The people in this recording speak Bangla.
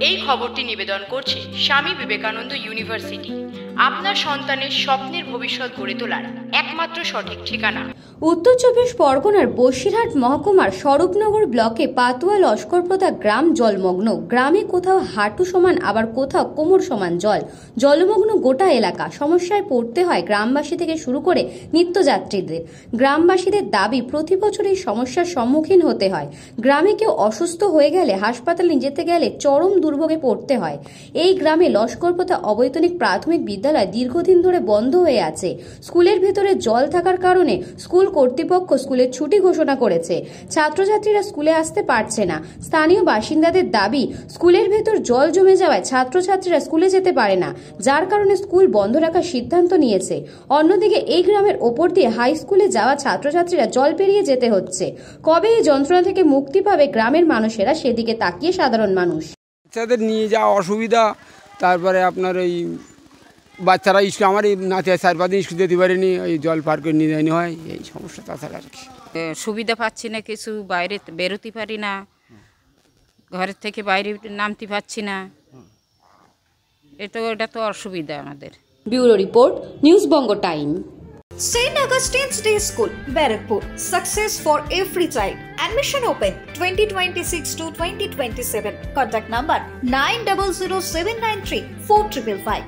এই খবরটি নিবেদন করছে স্বামী বিবেকানন্দ ইউনিভার্সিটি, আপনার সন্তানের স্বপ্নের ভবিষ্যৎ গড়ে তোলার একমাত্র সঠিক ঠিকানা। উত্তর চব্বিশ পরগনার বসিরহাট মহকুমার স্বরূপনগর ব্লকে পাতুয়া লস্করপ্রদা গ্রাম জলমগ্ন। গ্রামে কোথাও হাঁটু সমান আবার কোথাও কোমর সমান জল, জলমগ্ন গোটা এলাকা। সমস্যায় পড়তে হয় গ্রামবাসী থেকে শুরু করে নিত্যযাত্রীদের। গ্রামবাসীদের দাবি, প্রতি বছর এই সমস্যার সম্মুখীন হতে হয়। গ্রামে কেউ অসুস্থ হয়ে গেলে হাসপাতালে যেতে গেলে চরম দুর্ভোগে পড়তে হয়। এই গ্রামে লস্করপ্রদা অবৈতনিক প্রাথমিক বিদ্যালয় দীর্ঘদিন ধরে বন্ধ হয়ে আছে। স্কুলের ভেতরে জল থাকার কারণে স্কুল কর্তৃপক্ষ স্কুলের ছুটি ঘোষণা করেছে। ছাত্রছাত্রীরা স্কুলে আসতে পারছে না। স্থানীয় বাসিন্দাদের দাবি, স্কুলের ভেতর জল জমে যাওয়ায় ছাত্রছাত্রীরা স্কুলে যেতে পারে না, যার কারণে স্কুল বন্ধ রাখার সিদ্ধান্ত নিয়েছে। অন্যদিকে এই গ্রামের ওপর দিয়ে হাই স্কুলে যাওয়া ছাত্রছাত্রীরা জল পেরিয়ে যেতে হচ্ছে। কবে এই যন্ত্রণা থেকে মুক্তি পাবে গ্রামের মানুষেরা, সেদিকে তাকিয়ে সাধারণ মানুষ। বাচ্চাদের নিয়ে যাওয়া অসুবিধা, তারপরে আপনার ওই বাচ্চারা স্কুল, আমার এই নাতি 4-5 দিন স্কুল যেতে পারেনি, ওই জল পার করে নিয়ে যায়নি হয়, এই সমস্যা। তাছাড়া আর কি সুবিধা পাচ্ছি না, কিছু বাইরে বেরোতে পারি না, ঘরের থেকে বাইরে নামতে পারছি না, এটা তো অসুবিধা আমাদের। Bureau report, news Banga time. St. Augustine's Day School, Barakpur. Success for every child. Admission open 2026 to 2027. Contact number 900793 4555.